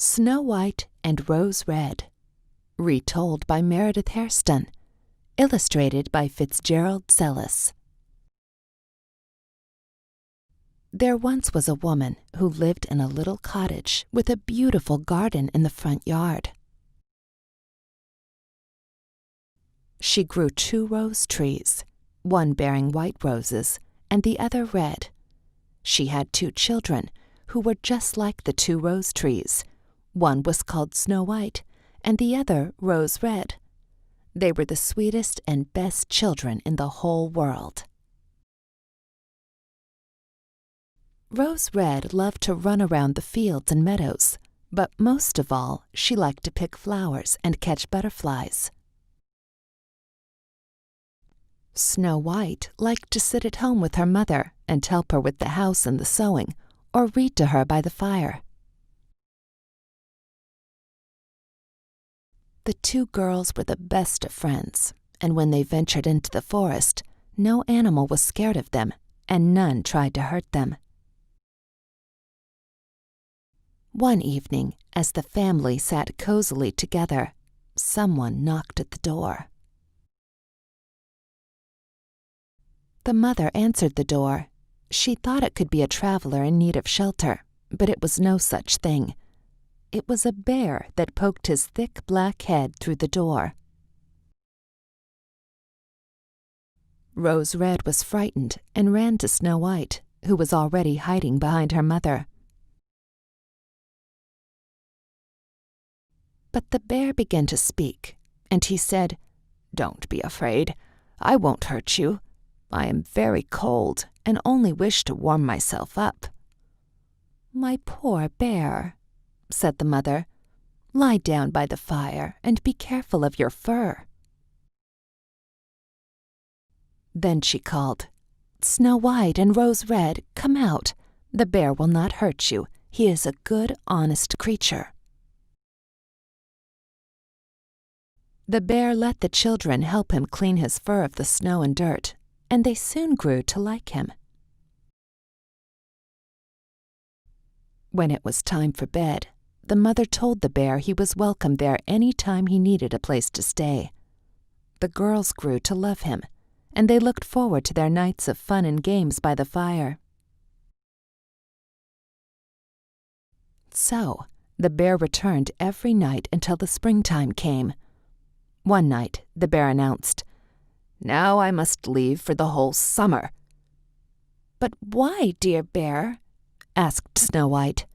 Snow White and Rose Red, retold by Meredith Hairston, illustrated by Fitzgerald Sellis. There once was a woman who lived in a little cottage with a beautiful garden in the front yard. She grew 2 rose trees, one bearing white roses and the other red. She had 2 children who were just like the 2 rose trees. One was called Snow White and the other Rose Red. They were the sweetest and best children in the whole world. Rose Red loved to run around the fields and meadows, but most of all, she liked to pick flowers and catch butterflies. Snow White liked to sit at home with her mother and help her with the house and the sewing, or read to her by the fire. The 2 girls were the best of friends, and when they ventured into the forest, no animal was scared of them, and none tried to hurt them. One evening, as the family sat cozily together, someone knocked at the door. The mother answered the door. She thought it could be a traveler in need of shelter, but it was no such thing. It was a bear that poked his thick black head through the door. Rose Red was frightened and ran to Snow White, who was already hiding behind her mother. But the bear began to speak, and he said, "Don't be afraid. I won't hurt you. I am very cold and only wish to warm myself up." "My poor bear," said the mother, "lie down by the fire and be careful of your fur." Then she called, "Snow White and Rose Red, come out. The bear will not hurt you. He is a good, honest creature." The bear let the children help him clean his fur of the snow and dirt, and they soon grew to like him. When it was time for bed, the mother told the bear he was welcome there any time he needed a place to stay. The girls grew to love him, and they looked forward to their nights of fun and games by the fire. So, the bear returned every night until the springtime came. One night, the bear announced, "Now I must leave for the whole summer." "But why, dear bear?" asked Snow White.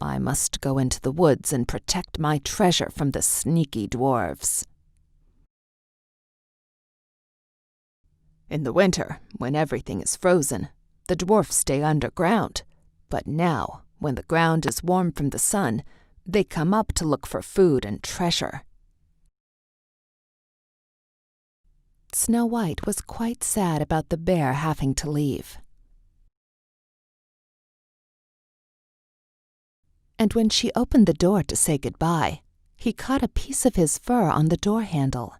"I must go into the woods and protect my treasure from the sneaky dwarfs." "In the winter, when everything is frozen, the dwarfs stay underground. But now, when the ground is warm from the sun, they come up to look for food and treasure." Snow White was quite sad about the bear having to leave. And when she opened the door to say goodbye, he caught a piece of his fur on the door handle.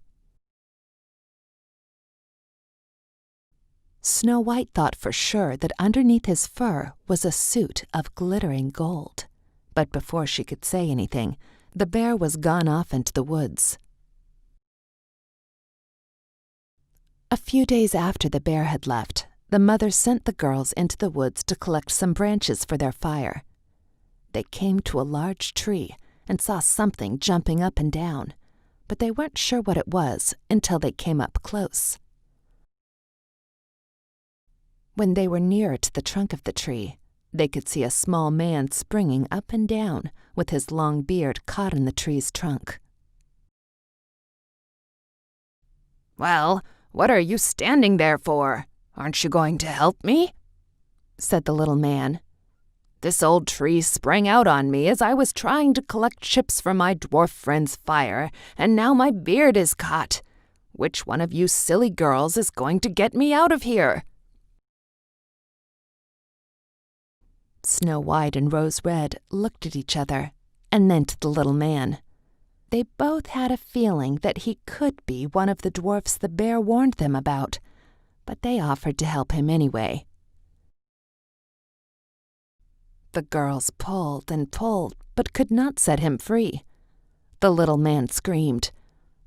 Snow White thought for sure that underneath his fur was a suit of glittering gold. But before she could say anything, the bear was gone off into the woods. A few days after the bear had left, the mother sent the girls into the woods to collect some branches for their fire. They came to a large tree and saw something jumping up and down, but they weren't sure what it was until they came up close. When they were nearer to the trunk of the tree, they could see a small man springing up and down with his long beard caught in the tree's trunk. "Well, what are you standing there for? Aren't you going to help me?" said the little man. "This old tree sprang out on me as I was trying to collect chips for my dwarf friend's fire, and now my beard is caught. Which one of you silly girls is going to get me out of here?" Snow White and Rose Red looked at each other, and then to the little man. They both had a feeling that he could be one of the dwarfs the bear warned them about, but they offered to help him anyway. The girls pulled and pulled, but could not set him free. The little man screamed,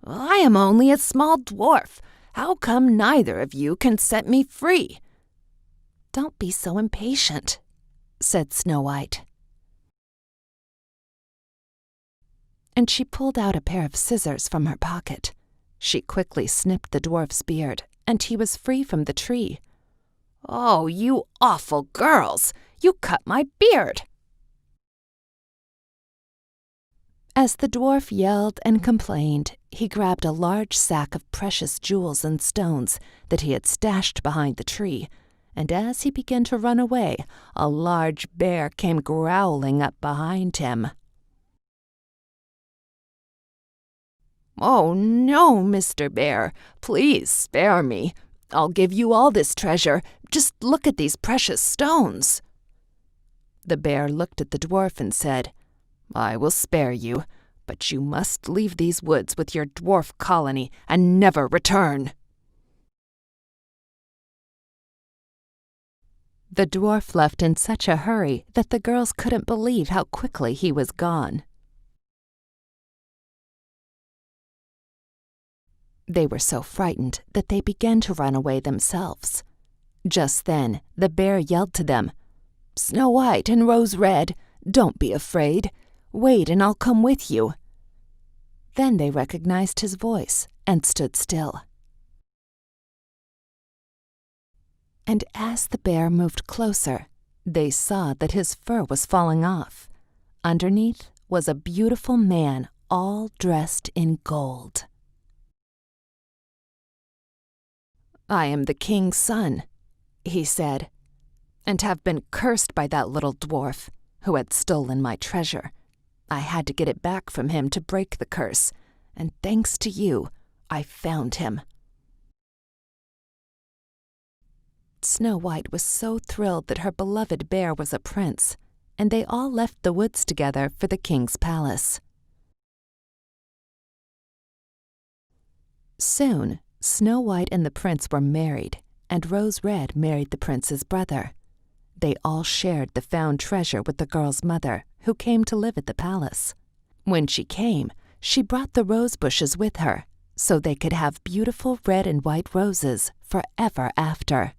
"I am only a small dwarf. How come neither of you can set me free?" "Don't be so impatient," said Snow White. And she pulled out a pair of scissors from her pocket. She quickly snipped the dwarf's beard, and he was free from the tree. "Oh, you awful girls! You cut my beard!" As the dwarf yelled and complained, he grabbed a large sack of precious jewels and stones that he had stashed behind the tree, and as he began to run away, a large bear came growling up behind him. "Oh, no, Mr. Bear, please spare me. I'll give you all this treasure. Just look at these precious stones." The bear looked at the dwarf and said, "I will spare you, but you must leave these woods with your dwarf colony and never return." The dwarf left in such a hurry that the girls couldn't believe how quickly he was gone. They were so frightened that they began to run away themselves. Just then, the bear yelled to them, "Snow White and Rose Red, don't be afraid. Wait and I'll come with you." Then they recognized his voice and stood still. And as the bear moved closer, they saw that his fur was falling off. Underneath was a beautiful man all dressed in gold. "I am the king's son," he said, "and have been cursed by that little dwarf who had stolen my treasure. I had to get it back from him to break the curse, and thanks to you, I found him." Snow White was so thrilled that her beloved bear was a prince, and they all left the woods together for the king's palace. Soon, Snow White and the prince were married, and Rose Red married the prince's brother. They all shared the found treasure with the girl's mother, who came to live at the palace. When she came, she brought the rose bushes with her, so they could have beautiful red and white roses forever after.